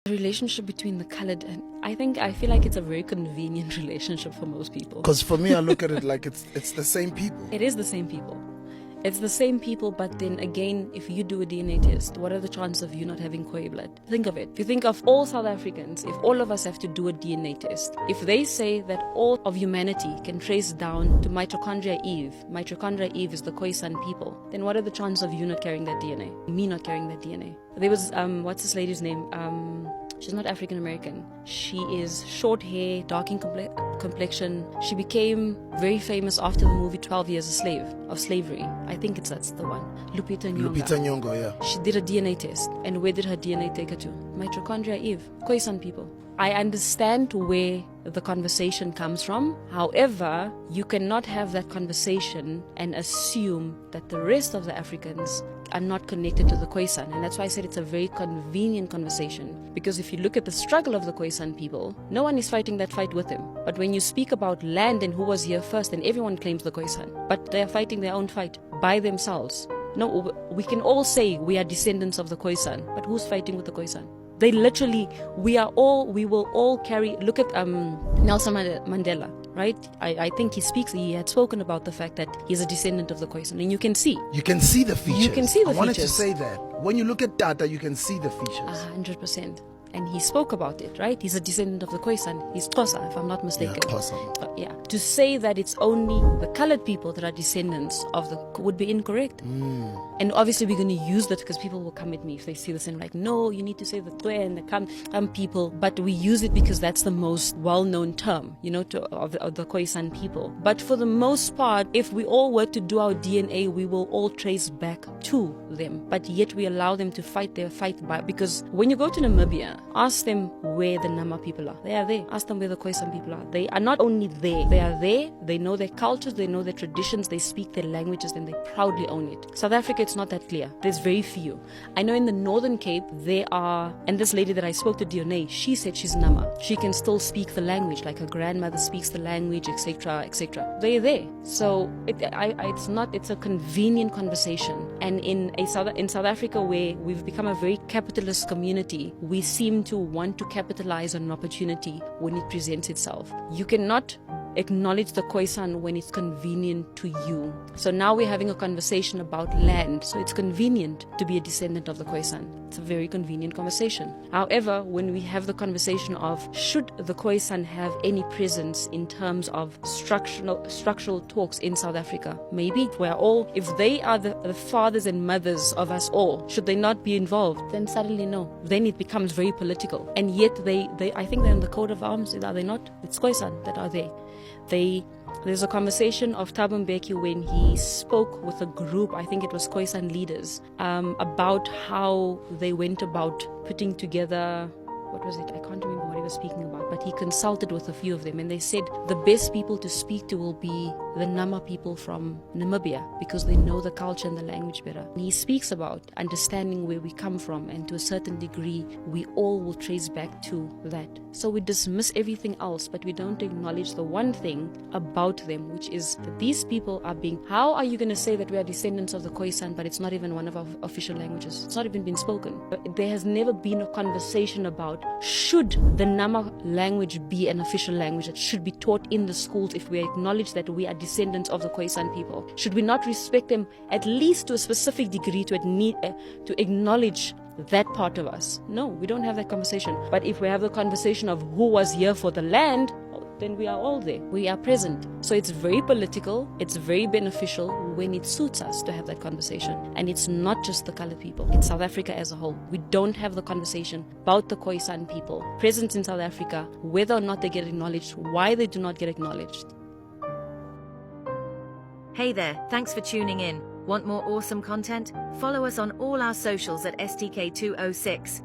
The relationship between the colored and I feel like it's a very convenient relationship for most people. Because for me, I look at it like it's the same people. It is the same people. It's the same people, but then again, if you do a DNA test, what are the chances of you not having Khoi blood? Think of it. If you think of all South Africans, if all of us have to do a DNA test, if they say that all of humanity can trace down to mitochondria Eve is the Khoisan people, then what are the chances of you not carrying that DNA? Me not carrying that DNA? There was, what's this lady's name? She's not African American. She is short hair, dark in complexion. She became very famous after the movie 12 Years a Slave, of Slavery. I think that's the one. Lupita Nyong'o, yeah. She did a DNA test. And where did her DNA take her to? Mitochondria Eve, Khoisan people. I understand where the conversation comes from. However, you cannot have that conversation and assume that the rest of the Africans are not connected to the Khoisan. And that's why I said it's a very convenient conversation. Because if you look at the struggle of the Khoisan people, no one is fighting that fight with them. But when you speak about land and who was here first, then everyone claims the Khoisan. But they are fighting their own fight by themselves. No, we can all say we are descendants of the Khoisan, but who's fighting with the Khoisan? They literally, we will all carry, look at Nelson Mandela, right? I think he had spoken about the fact that he's a descendant of the Khoisan, and you can see. You can see the features. You can see the features. I wanted to say that. When you look at Tata, you can see the features. 100%. And he spoke about it, right? He's a descendant of the Khoisan. He's Xhosa, if I'm not mistaken. Yeah, Xhosa. Yeah. To say that it's only the colored people that are descendants of the would be incorrect. And obviously we're going to use that because people will come at me if they see this and like, no, you need to say the Twe and the Kam people. But we use it because that's the most well-known term, of the Khoisan people. But for the most part, if we all were to do our DNA, we will all trace back to them. But yet we allow them to fight their fight by, because when you go to Namibia, ask them where the Nama people are. They are there. Ask them where the Khoisan people are. They are not only there, they are there, they know their cultures, they know their traditions, they speak their languages, and they proudly own it. South Africa, it's not that clear. There's very few. I know in the Northern Cape, there are, and this lady that I spoke to, ṭNÖKhoen, she said she's Nama. She can still speak the language, like her grandmother speaks the language, etc., etc. They're there. So it's a convenient conversation. And in South Africa, where we've become a very capitalist community, we seem to want to capitalize on an opportunity when it presents itself. You cannot acknowledge the Khoisan when it's convenient to you. So now we're having a conversation about land. So it's convenient to be a descendant of the Khoisan. It's a very convenient conversation. However, when we have the conversation of should the Khoisan have any presence in terms of structural talks in South Africa, maybe if they are the fathers and mothers of us all, should they not be involved? Then suddenly no. Then it becomes very political. And yet I think they're in the coat of arms, are they not? It's Khoisan that are there. There's a conversation of Thabo Mbeki when he spoke with a group, I think it was Khoisan leaders, about how they went about putting together, what was it? I can't remember what he was speaking about, but he consulted with a few of them and they said the best people to speak to will be the Nama people from Namibia because they know the culture and the language better. And he speaks about understanding where we come from, and to a certain degree, we all will trace back to that. So we dismiss everything else, but we don't acknowledge the one thing about them, which is that these people are being, how are you going to say that we are descendants of the Khoisan, but it's not even one of our official languages? It's not even been spoken. There has never been a conversation about should the Nama language be an official language that should be taught in the schools if we acknowledge that we are descendants of the Khoisan people. Should we not respect them at least to a specific degree to acknowledge that part of us? No, we don't have that conversation. But if we have the conversation of who was here for the land, then we are all there. We are present. So it's very political. It's very beneficial when it suits us to have that conversation. And it's not just the colored people. It's South Africa as a whole. We don't have the conversation about the Khoisan people present in South Africa, whether or not they get acknowledged, why they do not get acknowledged. Hey there, thanks for tuning in. Want more awesome content? Follow us on all our socials at STK206.